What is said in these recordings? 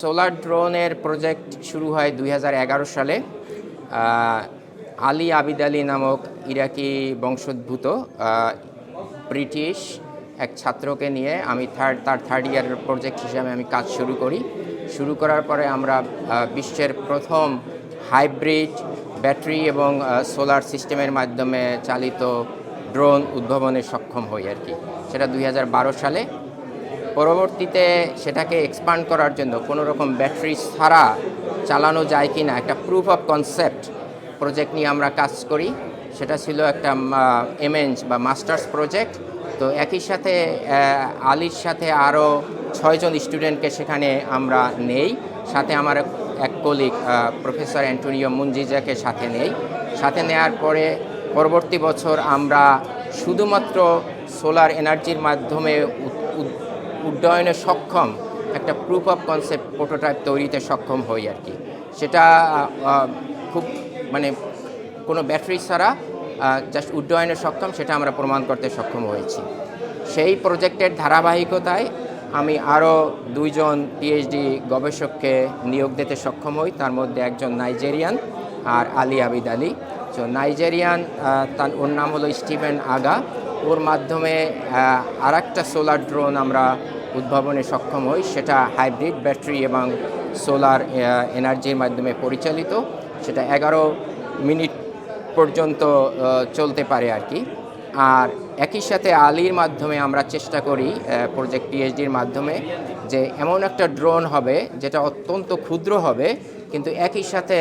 Solar ড্রোনের project শুরু হয় ২০১১ সালে। আলী আবিদ আলী নামক ইরাকি বংশোদ্ভূত ব্রিটিশ এক ছাত্রকে নিয়ে আমি তার থার্ড ইয়ারের প্রজেক্ট হিসাবে আমি কাজ শুরু করার পরে আমরা বিশ্বের প্রথম হাইব্রিড ব্যাটারি এবং সোলার সিস্টেমের মাধ্যমে চালিত ড্রোন উদ্ভাবনে সক্ষম হই আর কি। সেটা ২০১২ সালে। পরবর্তীতে সেটাকে এক্সপান্ড করার জন্য কোনো রকম ব্যাটারি ছাড়া চালানো যায় কি না একটা প্রুফ অফ কনসেপ্ট প্রজেক্ট নিয়ে আমরা কাজ করি। সেটা ছিল একটা এমএনজ বা মাস্টার্স প্রজেক্ট। তো একই সাথে আলীর সাথে আরও ৬ জন স্টুডেন্টকে সেখানে আমরা নেই। সাথে আমার এক কলিগ প্রফেসর অ্যান্টোনিও মুনজিজাকে সাথে নেওয়ার পরে পরবর্তী বছর আমরা শুধুমাত্র সোলার এনার্জির মাধ্যমে উড্ডয়নে সক্ষম একটা প্রুফ অফ কনসেপ্ট প্রোটোটাইপ তৈরিতে সক্ষম হই আর কি। সেটা খুব কোনো ব্যাটারি ছাড়া জাস্ট উড্ডয়নে সক্ষম, সেটা আমরা প্রমাণ করতে সক্ষম হয়েছি। সেই প্রজেক্টের ধারাবাহিকতায় আমি আরও 2 জন পিএইচডি গবেষককে নিয়োগ দিতে সক্ষম হই। তার মধ্যে একজন নাইজেরিয়ান আর আলী আবিদ আলী। তো নাইজেরিয়ান ওর নাম হলো স্টিভেন আগা। ওর মাধ্যমে আরেকটা সোলার ড্রোন আমরা উদ্ভাবনে সক্ষম হই। সেটা হাইব্রিড ব্যাটারি এবং সোলার এনার্জির মাধ্যমে পরিচালিত। সেটা 11 মিনিট পর্যন্ত চলতে পারে আর কি। আর একই সাথে আলীর মাধ্যমে আমরা চেষ্টা করি প্রজেক্ট পিএইচডির মাধ্যমে যে এমন একটা ড্রোন হবে যেটা অত্যন্ত ক্ষুদ্র হবে, কিন্তু একই সাথে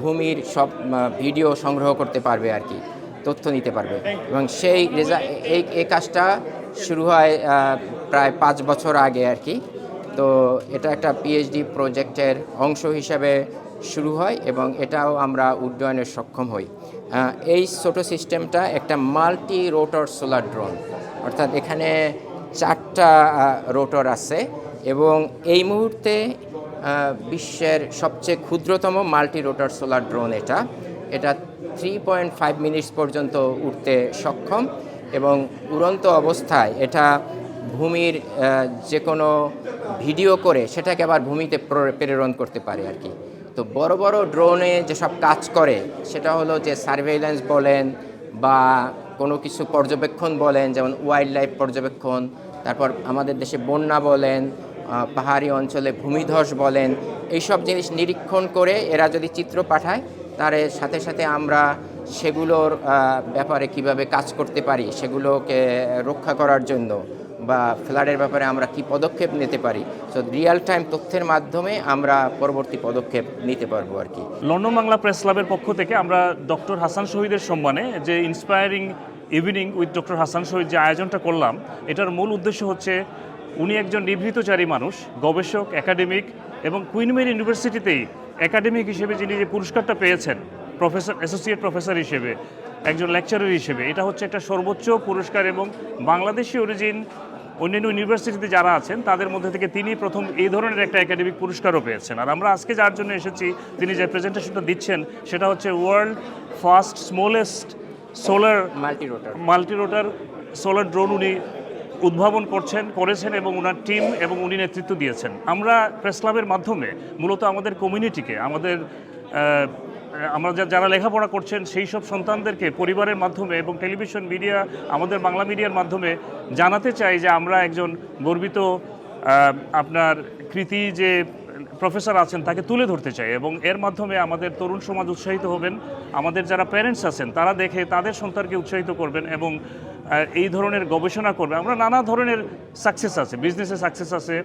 ভূমির সব ভিডিও সংগ্রহ করতে পারবে আর কি, তথ্য নিতে পারবে। এবং সেই এই কাজটা শুরু হয় প্রায় 5 বছর আগে আর কি। তো এটা একটা পিএইচডি প্রজেক্টের অংশ হিসাবে শুরু হয় এবং এটাও আমরা উড্ডয়নে সক্ষম হই। এই ছোটো সিস্টেমটা একটা মাল্টি রোটর সোলার ড্রোন, অর্থাৎ এখানে 4টা রোটর আছে এবং এই মুহূর্তে বিশ্বের সবচেয়ে ক্ষুদ্রতম মাল্টি রোটর সোলার ড্রোন এটা 3.5 মিনিটস পর্যন্ত উঠতে সক্ষম এবং উড়ন্ত অবস্থায় এটা ভূমির যে কোনো ভিডিও করে সেটাকে আবার ভূমিতে প্রেরণ করতে পারে আর কি। তো বড় বড় ড্রোনে যেসব কাজ করে সেটা হলো যে সার্ভেইলেন্স বলেন বা কোনো কিছু পর্যবেক্ষণ বলেন, যেমন ওয়াইল্ড লাইফ পর্যবেক্ষণ, তারপর আমাদের দেশে বন্যা বলেন, পাহাড়ি অঞ্চলে ভূমিধস বলেন, এইসব জিনিস নিরীক্ষণ করে এরা যদি চিত্র পাঠায় তার সাথে সাথে আমরা সেগুলোর ব্যাপারে কিভাবে কাজ করতে পারি, সেগুলোকে রক্ষা করার জন্য বা ফ্লাডের ব্যাপারে আমরা কি পদক্ষেপ নিতে পারি, সো রিয়েল টাইম তথ্যের মাধ্যমে আমরা পরবর্তী পদক্ষেপ নিতে পারবো আর কি। লন্ডন বাংলা প্রেস ক্লাবের পক্ষ থেকে আমরা ডক্টর হাসান শহীদের সম্মানে যে inspiring evening with doctor Hasan Shahid যে আয়োজনটা করলাম, এটার মূল উদ্দেশ্য হচ্ছে উনি একজন নিভৃতচারী মানুষ, গবেষক, একাডেমিক এবং কুইন মেরি ইউনিভার্সিটিতেই একাডেমিক হিসেবে যিনি যে পুরস্কারটা পেয়েছেন প্রফেসর, অ্যাসোসিয়েট প্রফেসর হিসেবে, একজন লেকচারার হিসেবে, এটা হচ্ছে একটা সর্বোচ্চ পুরস্কার এবং বাংলাদেশি অরিজিন অন্যান্য ইউনিভার্সিটিতে যারা আছেন তাদের মধ্যে থেকে তিনি প্রথম এই ধরনের একটা একাডেমিক পুরস্কারও পেয়েছেন। আর আমরা আজকে যার জন্য এসেছি, তিনি যে প্রেজেন্টেশনটা দিচ্ছেন সেটা হচ্ছে world first smallest solar multi rotor solar drone উনি উদ্ভাবন করেছেন এবং ওনার টিম এবং উনি নেতৃত্ব দিয়েছেন। আমরা প্রেস ক্লাবের মাধ্যমে মূলত আমাদের কমিউনিটিকে, আমরা যারা লেখাপড়া করছেন সেই সব সন্তানদেরকে পরিবারের মাধ্যমে এবং টেলিভিশন মিডিয়া, আমাদের বাংলা মিডিয়ার মাধ্যমে জানাতে চাই যে আমরা একজন গর্বিত আপনার কৃতি যে প্রফেসর আছেন তাকে তুলে ধরতে চাই এবং এর মাধ্যমে আমাদের তরুণ সমাজ উৎসাহিত হবেন। আমাদের যারা প্যারেন্টস আছেন তারা দেখে তাদের সন্তানকে উৎসাহিত করবেন এবং এই ধরনের গবেষণা করবে। আমরা নানা ধরনের সাকসেস আছে, বিজনেসে সাকসেস আছে,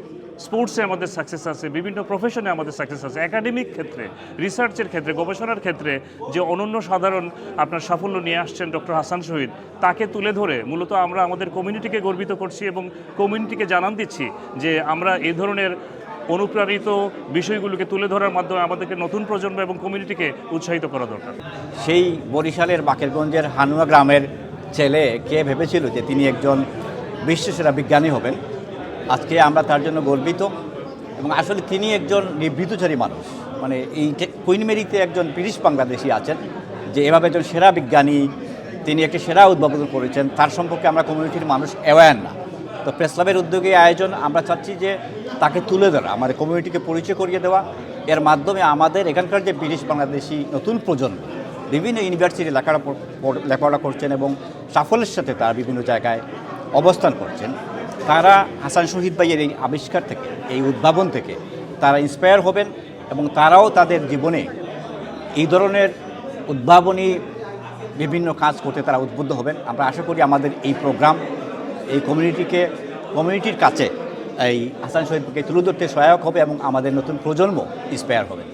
স্পোর্টসে আমাদের সাকসেস আছে, বিভিন্ন প্রফেশনে আমাদের সাকসেস আছে, একাডেমিক ক্ষেত্রে, রিসার্চের ক্ষেত্রে, গবেষণার ক্ষেত্রে যে অনন্য সাধারণ আপনার সাফল্য নিয়ে আসছেন ডক্টর হাসান শহীদ, তাকে তুলে ধরে মূলত আমরা আমাদের কমিউনিটিকে গর্বিত করছি এবং কমিউনিটিকে জানান দিচ্ছি যে আমরা এই ধরনের অনুপ্রাণিত বিষয়গুলোকে তুলে ধরার মাধ্যমে আমাদেরকে নতুন প্রজন্ম এবং কমিউনিটিকে উৎসাহিত করা দরকার। সেই বরিশালের বাকেরগঞ্জের হানুয়া গ্রামের ছেলে কে ভেবেছিল যে তিনি একজন বিশ্বসেরা বিজ্ঞানী হবেন। আজকে আমরা তার জন্য গর্বিত এবং আসলে তিনি একজন নিভৃতচারী মানুষ। এই কুইন মেরিতে একজন ব্রিটিশ বাংলাদেশি আছেন যে এভাবে একজন সেরা বিজ্ঞানী, তিনি একটি সেরা উদ্ভাবন করেছেন, তার সম্পর্কে আমরা কমিউনিটির মানুষ অ্যাওয়্যার না। তো প্রেস ক্লাবের উদ্যোগে আয়োজন, আমরা চাচ্ছি যে তাকে তুলে ধরা, আমাদের কমিউনিটিকে পরিচয় করিয়ে দেওয়া। এর মাধ্যমে আমাদের এখানকার যে ব্রিটিশ বাংলাদেশি নতুন প্রজন্ম বিভিন্ন ইউনিভার্সিটি লেখাপড়া করছেন এবং সাফল্যের সাথে তারা বিভিন্ন জায়গায় অবস্থান করছেন, তারা হাসান শহীদ ভাইয়ের এই আবিষ্কার থেকে, এই উদ্ভাবন থেকে তারা ইন্সপায়ার হবেন এবং তারাও তাদের জীবনে এই ধরনের উদ্ভাবনী বিভিন্ন কাজ করতে তারা উদ্বুদ্ধ হবেন। আমরা আশা করি আমাদের এই প্রোগ্রাম এই কমিউনিটির কাছে এই হাসান শহীদকে তুলে ধরতে সহায়ক হবে এবং আমাদের নতুন প্রজন্ম ইন্সপায়ার হবে।